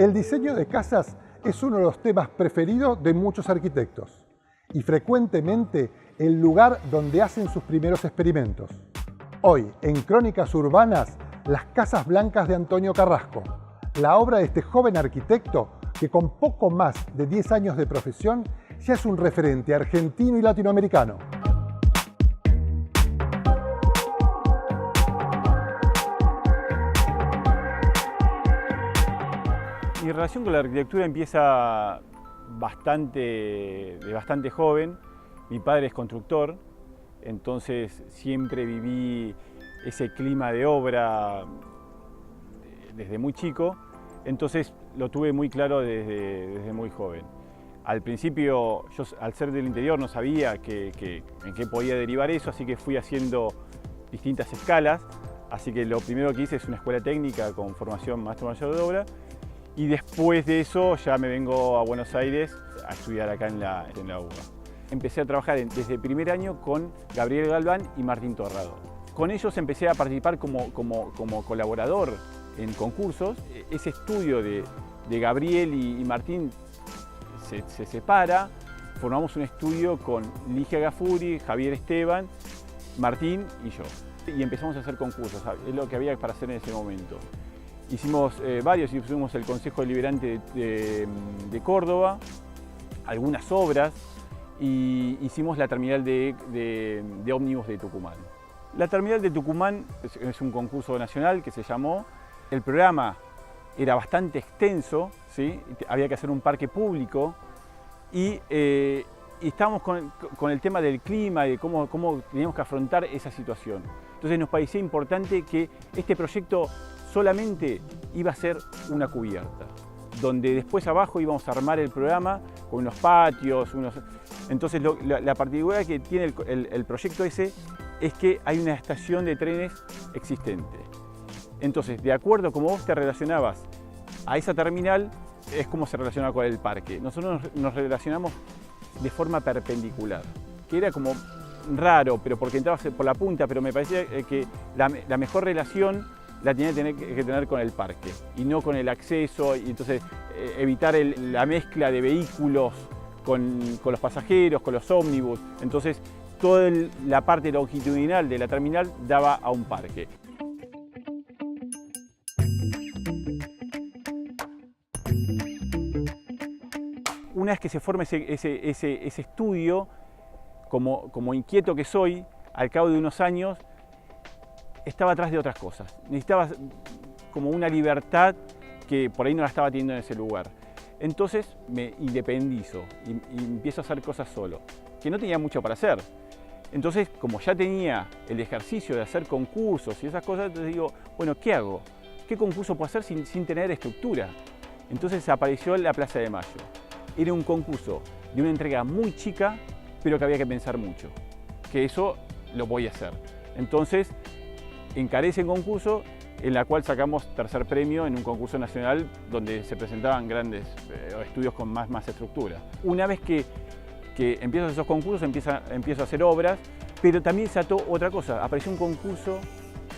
El diseño de casas es uno de los temas preferidos de muchos arquitectos y frecuentemente el lugar donde hacen sus primeros experimentos. Hoy, en Crónicas Urbanas, Las Casas Blancas de Antonio Carrasco, la obra de este joven arquitecto que con poco más de 10 años de profesión ya es un referente argentino y latinoamericano. Mi relación con la arquitectura empieza bastante joven. Mi padre es constructor, entonces siempre viví ese clima de obra desde muy chico, entonces lo tuve muy claro desde muy joven. Al principio, yo al ser del interior no sabía en qué podía derivar eso, así que fui haciendo distintas escalas. Así que lo primero que hice es una escuela técnica con formación maestro mayor de obra. Y después de eso ya me vengo a Buenos Aires a estudiar acá en la UBA. Empecé a trabajar desde el primer año con Gabriel Galván y Martín Torrado. Con ellos empecé a participar como colaborador en concursos. Ese estudio de Gabriel y Martín se separa. Formamos un estudio con Ligia Gafuri, Javier Esteban, Martín y yo. Y empezamos a hacer concursos, es lo que había para hacer en ese momento. Hicimos varios, hicimos el Consejo Deliberante de Córdoba, algunas obras, y hicimos la terminal de ómnibus de Tucumán. La terminal de Tucumán es un concurso nacional que se llamó. El programa era bastante extenso, ¿sí? Había que hacer un parque público y estábamos con el tema del clima y de cómo teníamos que afrontar esa situación. Entonces nos parecía importante que este proyecto solamente iba a ser una cubierta, donde después abajo íbamos a armar el programa con unos patios, Entonces la particularidad que tiene el proyecto ese es que hay una estación de trenes existente. Entonces, de acuerdo a cómo vos te relacionabas a esa terminal, es como se relacionaba con el parque. Nosotros nos relacionamos de forma perpendicular, que era como raro, pero porque entrabas por la punta, pero me parecía que la mejor relación la tenía que tener con el parque y no con el acceso, y entonces evitar la mezcla de vehículos con los pasajeros, con los ómnibus. Entonces toda la parte longitudinal de la terminal daba a un parque. Una vez que se forma ese estudio, como inquieto que soy, al cabo de unos años, estaba atrás de otras cosas. Necesitaba como una libertad que por ahí no la estaba teniendo en ese lugar. Entonces me independizo y empiezo a hacer cosas solo, que no tenía mucho para hacer. Entonces, como ya tenía el ejercicio de hacer concursos y esas cosas, entonces digo, bueno, ¿qué hago? ¿Qué concurso puedo hacer sin tener estructura? Entonces apareció la Plaza de Mayo. Era un concurso de una entrega muy chica, pero que había que pensar mucho. Que eso lo voy a hacer. Entonces, encaré ese concurso, en la cual sacamos tercer premio en un concurso nacional donde se presentaban grandes estudios con más estructura. Una vez que empiezo esos concursos, empiezo a hacer obras, pero también se ató otra cosa. Apareció un concurso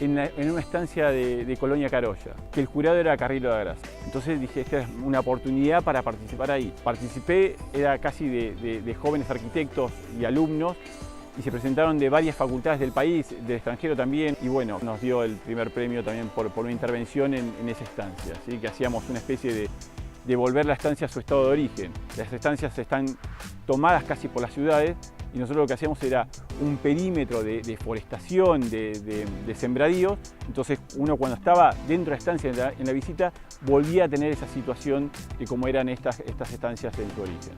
en una estancia de Colonia Carolla, que el jurado era Carrillo de Gracia. Entonces dije, esta es una oportunidad para participar ahí. Participé, era casi de jóvenes arquitectos y alumnos, y se presentaron de varias facultades del país, del extranjero también, y bueno, nos dio el primer premio también por una intervención en esa estancia, ¿sí? Que hacíamos una especie de volver la estancia a su estado de origen. Las estancias están tomadas casi por las ciudades, y nosotros lo que hacíamos era un perímetro de forestación, de sembradíos. Entonces uno, cuando estaba dentro de la estancia en la visita, volvía a tener esa situación de cómo eran estas estancias en su origen.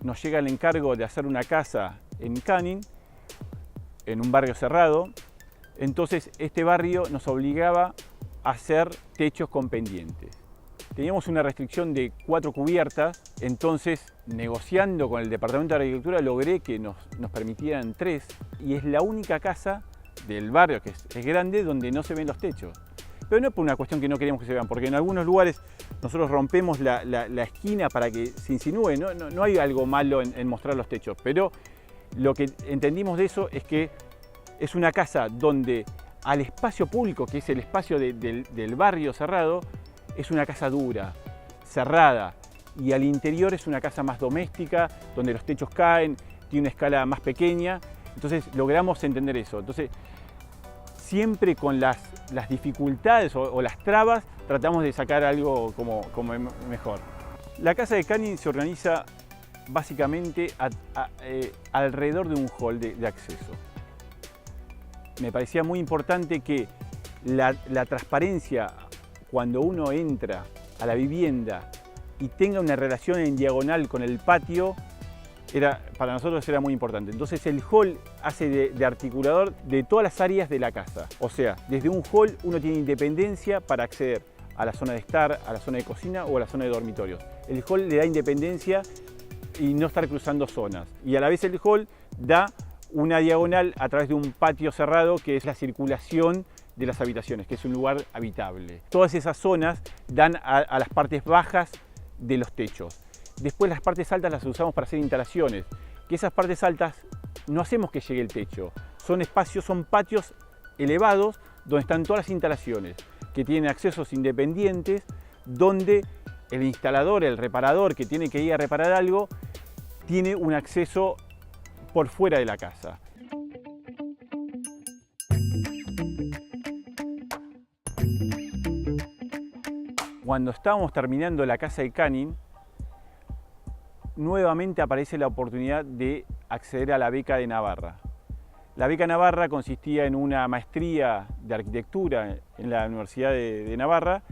Nos llega el encargo de hacer una casa en Canning, en un barrio cerrado. Entonces este barrio nos obligaba a hacer techos con pendientes. Teníamos una restricción de 4 cubiertas, entonces negociando con el Departamento de Arquitectura logré que nos permitieran 3, y es la única casa del barrio, que es grande, donde no se ven los techos. Pero no por una cuestión que no queremos que se vean, porque en algunos lugares nosotros rompemos la esquina para que se insinúe, no hay algo malo en mostrar los techos, pero lo que entendimos de eso es que Es una casa donde al espacio público, que es el espacio del barrio cerrado, es una casa dura, cerrada, y al interior es una casa más doméstica, donde los techos caen, tiene una escala más pequeña. Entonces logramos entender eso. Entonces, siempre con las dificultades o las trabas, tratamos de sacar algo como mejor. La casa de Canning se organiza básicamente alrededor de un hall de acceso. Me parecía muy importante que la transparencia, cuando uno entra a la vivienda y tenga una relación en diagonal con el patio, para nosotros era muy importante. Entonces el hall hace de articulador de todas las áreas de la casa. O sea, desde un hall uno tiene independencia para acceder a la zona de estar, a la zona de cocina o a la zona de dormitorios. El hall le da independencia y no estar cruzando zonas. Y a la vez el hall da una diagonal a través de un patio cerrado, que es la circulación de las habitaciones, que es un lugar habitable. Todas esas zonas dan a las partes bajas de los techos. Después las partes altas las usamos para hacer instalaciones, que esas partes altas no hacemos que llegue el techo. Son espacios, son patios elevados donde están todas las instalaciones, que tienen accesos independientes, donde el instalador, el reparador que tiene que ir a reparar algo, tiene un acceso por fuera de la casa. Cuando estábamos terminando la casa de Canning, nuevamente aparece la oportunidad de acceder a la beca de Navarra. La beca Navarra consistía en una maestría de arquitectura en la Universidad de Navarra.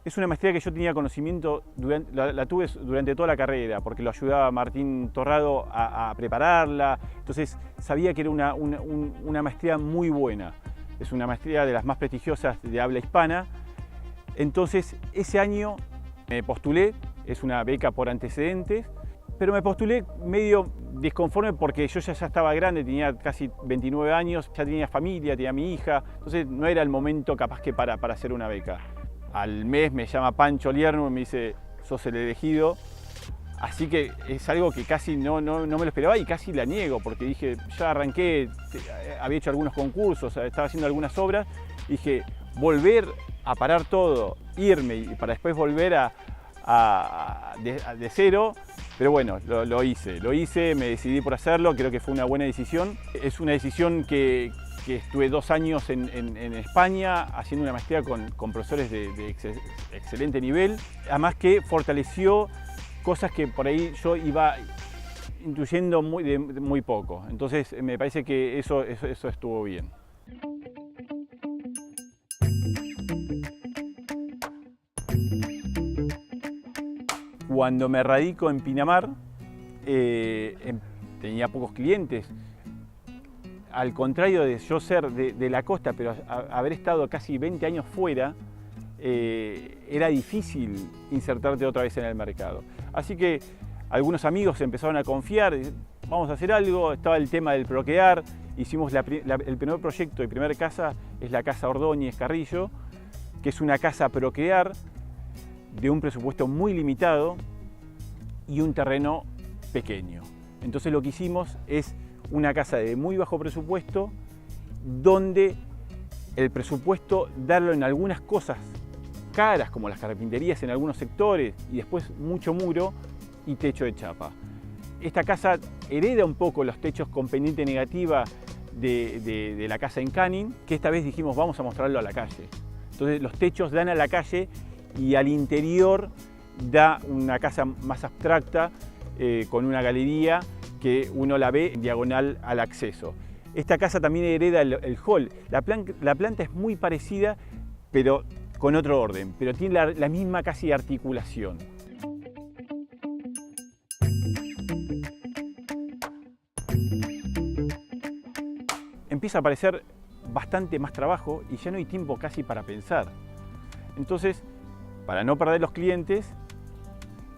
Es una maestría que yo tenía conocimiento, la tuve durante toda la carrera, porque lo ayudaba Martín Torrado a prepararla. Entonces sabía que era una maestría muy buena. Es una maestría de las más prestigiosas de habla hispana. Entonces ese año me postulé, es una beca por antecedentes, pero me postulé medio disconforme porque yo ya estaba grande, tenía casi 29 años, ya tenía familia, tenía mi hija, entonces no era el momento capaz que para hacer una beca. Al mes me llama Pancho Lierno y me dice, sos el elegido. Así que es algo que casi no me lo esperaba y casi la niego, porque dije, ya arranqué, había hecho algunos concursos, estaba haciendo algunas obras, dije, volver a parar todo, irme y para después volver de cero. Pero bueno, lo hice, me decidí por hacerlo, creo que fue una buena decisión. Es una decisión que estuve 2 años en España haciendo una maestría con profesores de excelente nivel, además que fortaleció cosas que por ahí yo iba intuyendo muy poco. Entonces me parece que eso estuvo bien. Cuando me radico en Pinamar, tenía pocos clientes. Al contrario de yo ser de la costa, pero haber estado casi 20 años fuera, era difícil insertarte otra vez en el mercado. Así que algunos amigos empezaron a confiar, vamos a hacer algo, estaba el tema del procrear, hicimos el primer proyecto, la primera casa es la Casa Ordóñez Carrillo, que es una casa a procrear, de un presupuesto muy limitado y un terreno pequeño. Entonces lo que hicimos es una casa de muy bajo presupuesto, donde el presupuesto darlo en algunas cosas caras, como las carpinterías en algunos sectores, y después mucho muro y techo de chapa. Esta casa hereda un poco los techos con pendiente negativa de la casa en Canning, que esta vez dijimos vamos a mostrarlo a la calle. Entonces los techos dan a la calle y al interior da una casa más abstracta, con una galería que uno la ve en diagonal al acceso. Esta casa también hereda el hall. La planta es muy parecida, pero con otro orden, pero tiene la misma casi articulación. Empieza a aparecer bastante más trabajo y ya no hay tiempo casi para pensar. Entonces, para no perder los clientes,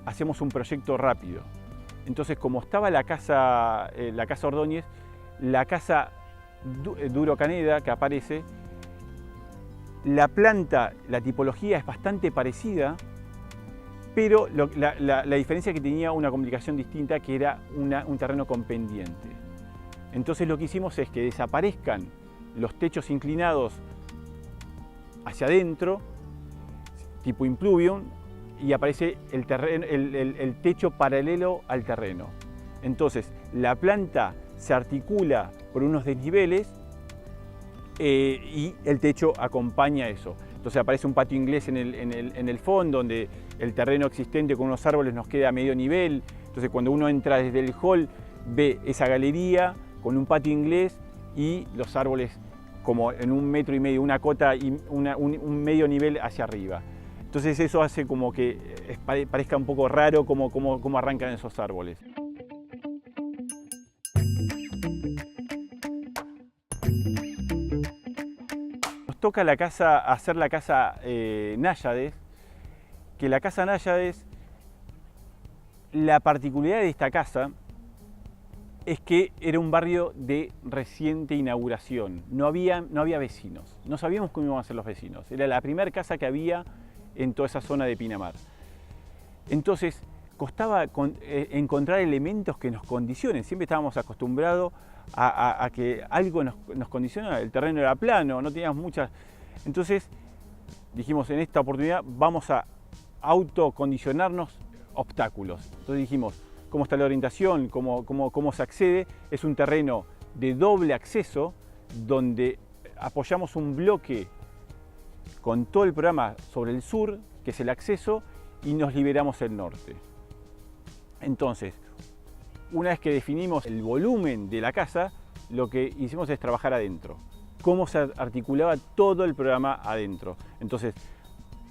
hacemos un proyecto rápido. Entonces, como estaba la casa Ordóñez, la casa Duro Caneda que aparece, la planta, la tipología es bastante parecida, pero la diferencia es que tenía una comunicación distinta, que era un terreno con pendiente. Entonces lo que hicimos es que desaparezcan los techos inclinados hacia adentro, tipo impluvium, y aparece el techo paralelo al terreno. Entonces la planta se articula por unos desniveles y el techo acompaña eso. Entonces aparece un patio inglés en el fondo, donde el terreno existente con unos árboles nos queda a medio nivel. Entonces cuando uno entra desde el hall ve esa galería con un patio inglés y los árboles como en 1,5 metros, una cota y un medio nivel hacia arriba. Entonces eso hace como que parezca un poco raro cómo arrancan esos árboles. Nos toca hacer la casa Náyades, que la casa Náyades, la particularidad de esta casa es que era un barrio de reciente inauguración, no había vecinos, no sabíamos cómo iban a ser los vecinos, era la primera casa que había en toda esa zona de Pinamar. Entonces costaba encontrar elementos que nos condicionen, siempre estábamos acostumbrados a que algo nos condiciona, el terreno era plano, no teníamos muchas. Entonces dijimos, en esta oportunidad vamos a autocondicionarnos obstáculos. Entonces dijimos, ¿cómo está la orientación? ¿Cómo se accede? Es un terreno de doble acceso donde apoyamos un bloque con todo el programa sobre el sur, que es el acceso, y nos liberamos el norte. Entonces, una vez que definimos el volumen de la casa, lo que hicimos es trabajar adentro. Cómo se articulaba todo el programa adentro. Entonces,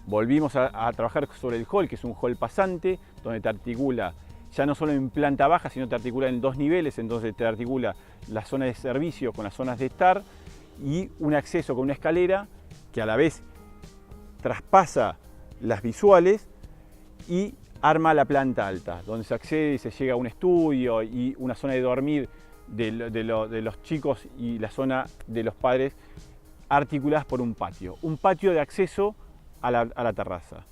volvimos a trabajar sobre el hall, que es un hall pasante, donde te articula ya no solo en planta baja, sino te articula en 2 niveles, entonces te articula la zona de servicio con las zonas de estar y un acceso con una escalera que a la vez traspasa las visuales y arma la planta alta, donde se accede y se llega a un estudio y una zona de dormir de los chicos y la zona de los padres, articuladas por un patio de acceso a la terraza.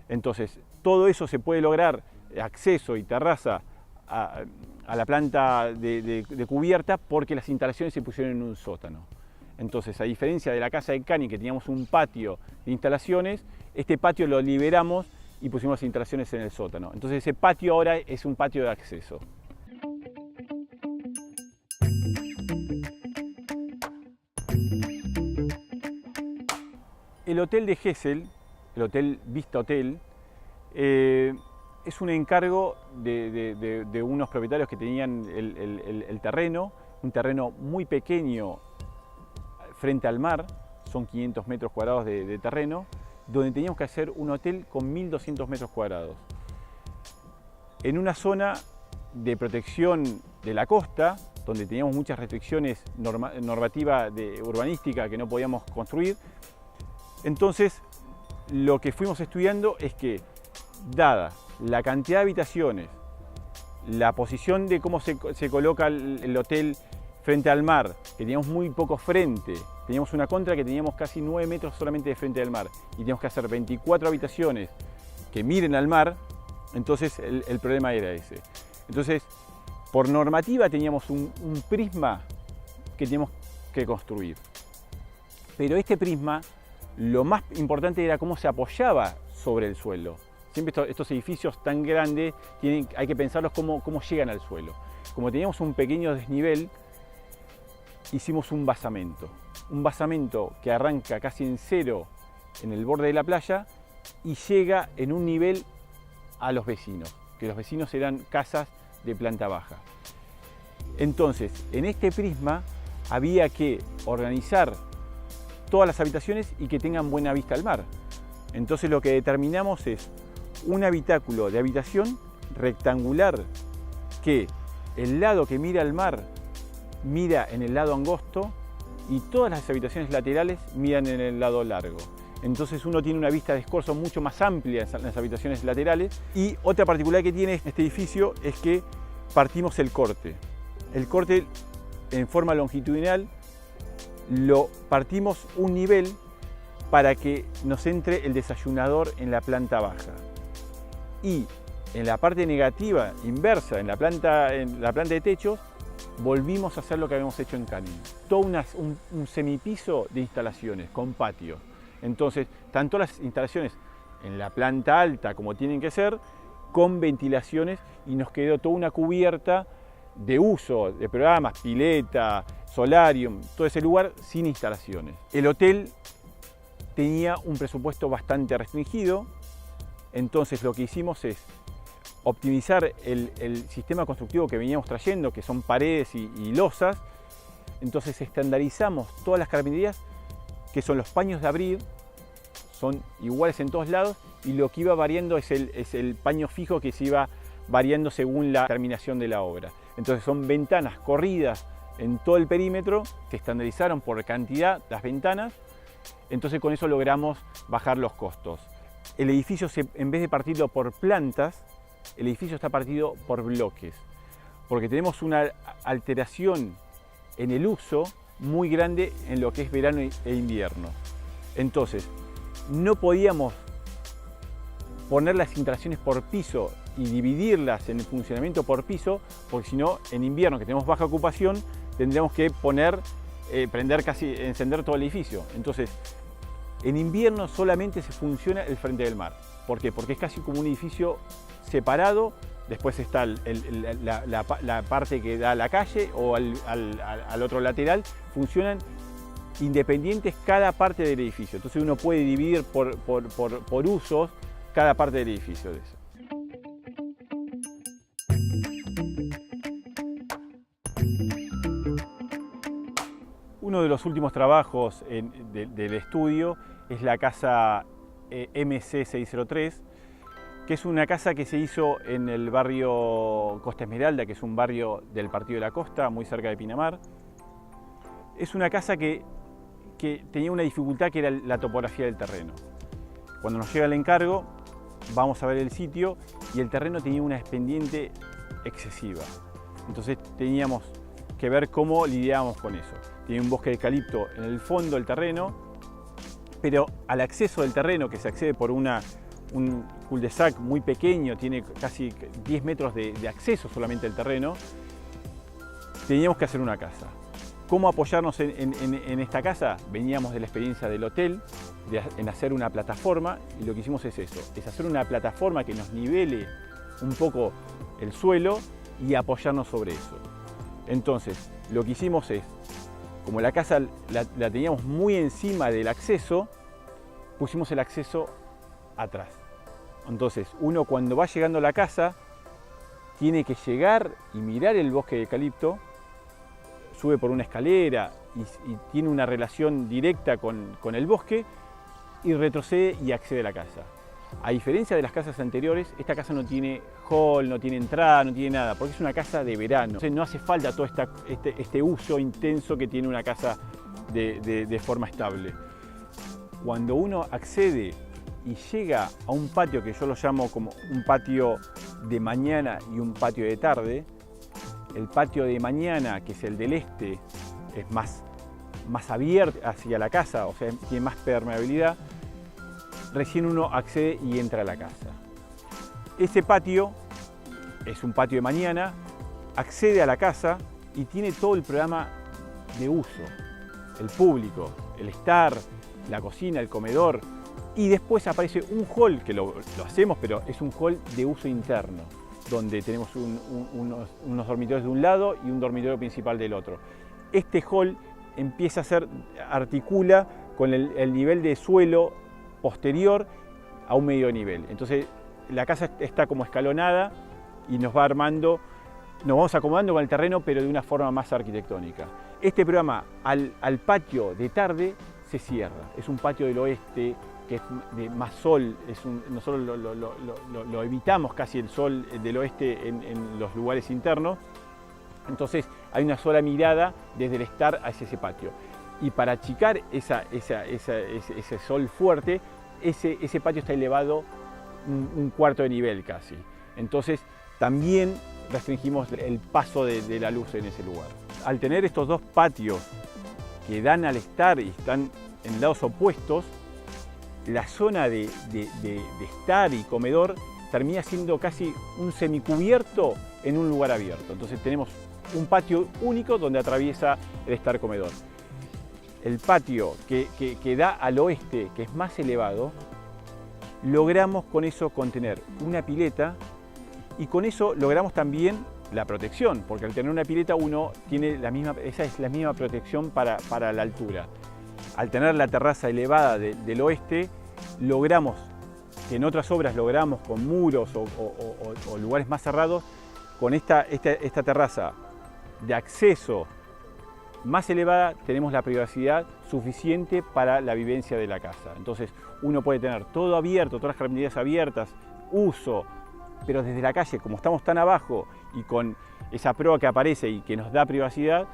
Entonces, todo eso se puede lograr, acceso y terraza a la planta de cubierta, porque las instalaciones se pusieron en un sótano. Entonces, a diferencia de la casa de Cani, que teníamos un patio de instalaciones, este patio lo liberamos y pusimos las instalaciones en el sótano. Entonces ese patio ahora es un patio de acceso. El hotel de Gesell, el Hotel Vista Hotel, es un encargo de unos propietarios que tenían el terreno, un terreno muy pequeño frente al mar, son 500 metros cuadrados de terreno, donde teníamos que hacer un hotel con 1.200 metros cuadrados. En una zona de protección de la costa, donde teníamos muchas restricciones normativas urbanística que no podíamos construir. Entonces, lo que fuimos estudiando es que, dada la cantidad de habitaciones, la posición de cómo se coloca el hotel frente al mar, que teníamos muy poco frente, teníamos una contra que teníamos casi 9 metros solamente de frente al mar y teníamos que hacer 24 habitaciones que miren al mar, entonces el problema era ese. Entonces, por normativa teníamos un prisma que teníamos que construir. Pero este prisma, lo más importante era cómo se apoyaba sobre el suelo. Siempre estos edificios tan grandes hay que pensarlos cómo llegan al suelo. Como teníamos un pequeño desnivel, hicimos un basamento que arranca casi en cero en el borde de la playa y llega en un nivel a los vecinos, que los vecinos eran casas de planta baja. Entonces, en este prisma había que organizar todas las habitaciones y que tengan buena vista al mar. Entonces lo que determinamos es un habitáculo de habitación rectangular que el lado que mira al mar mira en el lado angosto y todas las habitaciones laterales miran en el lado largo. Entonces uno tiene una vista de escorzo mucho más amplia en las habitaciones laterales. Y otra particularidad que tiene este edificio es que partimos el corte. El corte en forma longitudinal lo partimos un nivel para que nos entre el desayunador en la planta baja. Y en la parte negativa, inversa, en la planta de techos, volvimos a hacer lo que habíamos hecho en Canning. Todo un semipiso de instalaciones con patio. Entonces, tanto las instalaciones en la planta alta como tienen que ser, con ventilaciones, y nos quedó toda una cubierta de uso de programas, pileta, solarium, todo ese lugar sin instalaciones. El hotel tenía un presupuesto bastante restringido, entonces lo que hicimos es optimizar el sistema constructivo que veníamos trayendo, que son paredes y losas. Entonces estandarizamos todas las carpinterías, que son los paños de abrir, son iguales en todos lados, y lo que iba variando es el paño fijo que se iba variando según la terminación de la obra. Entonces son ventanas corridas en todo el perímetro, se estandarizaron por cantidad las ventanas, entonces con eso logramos bajar los costos. El edificio, en vez de partirlo por plantas, el edificio está partido por bloques, porque tenemos una alteración en el uso muy grande en lo que es verano e invierno. Entonces, no podíamos poner las instalaciones por piso y dividirlas en el funcionamiento por piso, porque si no, en invierno, que tenemos baja ocupación, tendríamos que encender todo el edificio. Entonces, en invierno solamente se funciona el frente del mar. ¿Por qué? Porque es casi como un edificio separado, después está la parte que da a la calle o al otro lateral, funcionan independientes cada parte del edificio. Entonces uno puede dividir por usos cada parte del edificio de eso. Uno de los últimos trabajos del estudio es la casa MC603, que es una casa que se hizo en el barrio Costa Esmeralda, que es un barrio del Partido de la Costa, muy cerca de Pinamar. Es una casa que tenía una dificultad, que era la topografía del terreno. Cuando nos llega el encargo, vamos a ver el sitio y el terreno tenía una pendiente excesiva. Entonces teníamos que ver cómo lidiábamos con eso. Tiene un bosque de eucalipto en el fondo del terreno, pero al acceso del terreno, que se accede por un cul-de-sac muy pequeño, tiene casi 10 metros de acceso solamente al terreno, teníamos que hacer una casa. ¿Cómo apoyarnos en esta casa? Veníamos de la experiencia del hotel, en hacer una plataforma, y lo que hicimos es eso, es hacer una plataforma que nos nivele un poco el suelo y apoyarnos sobre eso. Entonces, lo que hicimos es, como la casa la teníamos muy encima del acceso, pusimos el acceso atrás. Entonces, uno cuando va llegando a la casa, tiene que llegar y mirar el bosque de eucalipto, sube por una escalera y tiene una relación directa con el bosque, y retrocede y accede a la casa. A diferencia de las casas anteriores, esta casa no tiene hall, no tiene entrada, no tiene nada, porque es una casa de verano. Entonces no hace falta todo este uso intenso que tiene una casa de forma estable. Cuando uno accede y llega a un patio, que yo lo llamo como un patio de mañana y un patio de tarde, el patio de mañana, que es el del este, es más abierto hacia la casa, o sea, tiene más permeabilidad. Recién uno accede y entra a la casa. Ese patio es un patio de mañana, accede a la casa y tiene todo el programa de uso. El público, el estar, la cocina, el comedor. Y después aparece un hall, que lo hacemos, pero es un hall de uso interno, donde tenemos unos dormitorios de un lado y un dormitorio principal del otro. Este hall empieza articula con el nivel de suelo posterior a un medio nivel. Entonces la casa está como escalonada y nos vamos acomodando con el terreno, pero de una forma más arquitectónica. Este programa al patio de tarde se cierra. Es un patio del oeste que es de más sol. Nosotros lo evitamos casi el sol del oeste en los lugares internos. Entonces hay una sola mirada desde el estar hacia ese patio. Y para achicar ese sol fuerte, ese patio está elevado un cuarto de nivel casi. Entonces también restringimos el paso de la luz en ese lugar. Al tener estos dos patios que dan al estar y están en lados opuestos, la zona de estar y comedor termina siendo casi un semicubierto en un lugar abierto. Entonces tenemos un patio único donde atraviesa el estar comedor. El patio que da al oeste, que es más elevado, logramos con eso contener una pileta y con eso logramos también la protección, porque al tener una pileta uno tiene esa es la misma protección para la altura. Al tener la terraza elevada del oeste, logramos, que en otras obras logramos con muros o lugares más cerrados, con esta terraza de acceso más elevada tenemos la privacidad suficiente para la vivencia de la casa. Entonces uno puede tener todo abierto, todas las jardinerías abiertas, uso, pero desde la calle, como estamos tan abajo y con esa proa que aparece y que nos da privacidad,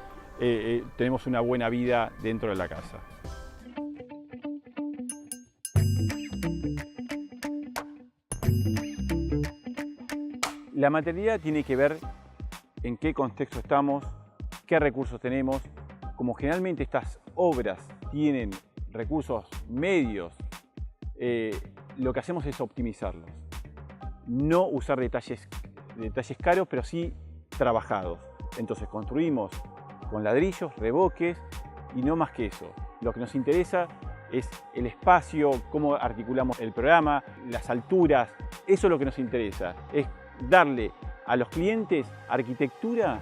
tenemos una buena vida dentro de la casa. La materialidad tiene que ver en qué contexto estamos, qué recursos tenemos. Como generalmente estas obras tienen recursos medios, lo que hacemos es optimizarlos. No usar detalles caros, pero sí trabajados. Entonces construimos con ladrillos, revoques y no más que eso. Lo que nos interesa es el espacio, cómo articulamos el programa, las alturas. Eso es lo que nos interesa, es darle a los clientes arquitectura,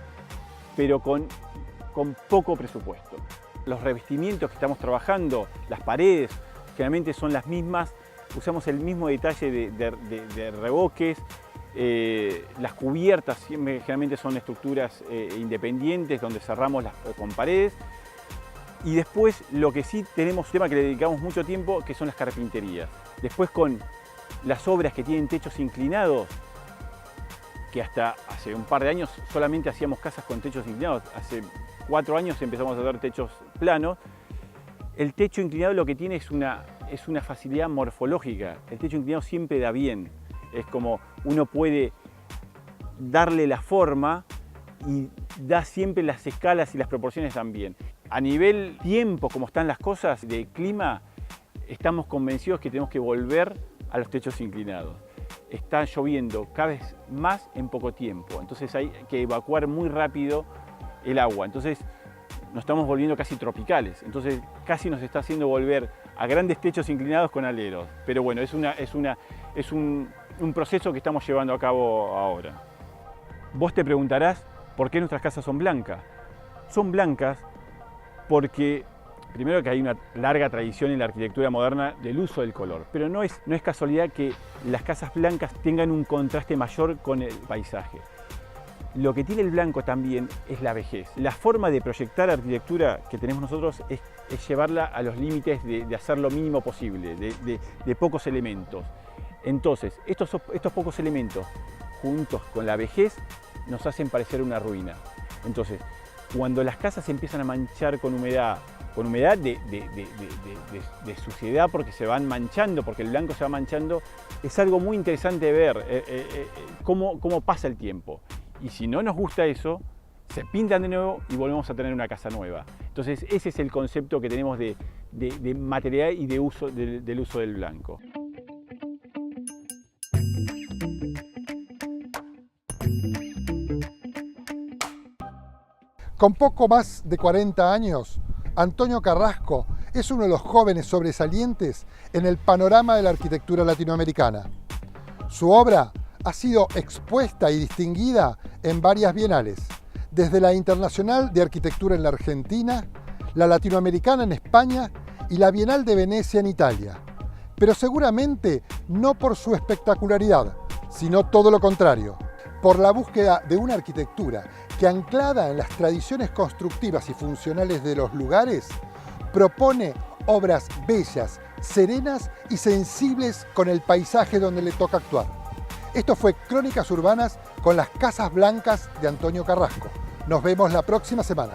pero con poco presupuesto. Los revestimientos que estamos trabajando, las paredes, generalmente son las mismas, usamos el mismo detalle de revoques, las cubiertas generalmente son estructuras independientes donde cerramos con paredes. Y después lo que sí tenemos, un tema que le dedicamos mucho tiempo, que son las carpinterías. Después con las obras que tienen techos inclinados, que hasta hace un par de años solamente hacíamos casas con techos inclinados, hace 4 años empezamos a hacer techos planos. El techo inclinado lo que tiene es una facilidad morfológica. El techo inclinado siempre da bien. Es como uno puede darle la forma y da siempre las escalas y las proporciones también. A nivel tiempo, como están las cosas, de clima, estamos convencidos que tenemos que volver a los techos inclinados. Está lloviendo cada vez más en poco tiempo, entonces hay que evacuar muy rápido el agua. Entonces nos estamos volviendo casi tropicales, entonces casi nos está haciendo volver a grandes techos inclinados con aleros. Pero bueno, es un proceso que estamos llevando a cabo ahora. Vos te preguntarás por qué nuestras casas son blancas. Son blancas porque primero que hay una larga tradición en la arquitectura moderna del uso del color, pero no es casualidad que las casas blancas tengan un contraste mayor con el paisaje. Lo que tiene el blanco también es la vejez. La forma de proyectar arquitectura que tenemos nosotros es llevarla a los límites de hacer lo mínimo posible, de pocos elementos. Entonces, estos pocos elementos, juntos con la vejez, nos hacen parecer una ruina. Entonces, cuando las casas se empiezan a manchar con humedad de suciedad porque se van manchando, porque el blanco se va manchando, es algo muy interesante de ver cómo pasa el tiempo. Y si no nos gusta eso, se pintan de nuevo y volvemos a tener una casa nueva. Entonces ese es el concepto que tenemos de materialidad y del uso del blanco. Con poco más de 40 años, Antonio Carrasco es uno de los jóvenes sobresalientes en el panorama de la arquitectura latinoamericana. Su obra ha sido expuesta y distinguida en varias bienales, desde la Internacional de Arquitectura en la Argentina, la Latinoamericana en España y la Bienal de Venecia en Italia. Pero seguramente no por su espectacularidad, sino todo lo contrario, por la búsqueda de una arquitectura que, anclada en las tradiciones constructivas y funcionales de los lugares, propone obras bellas, serenas y sensibles con el paisaje donde le toca actuar. Esto fue Crónicas Urbanas con las Casas Blancas de Antonio Carrasco. Nos vemos la próxima semana.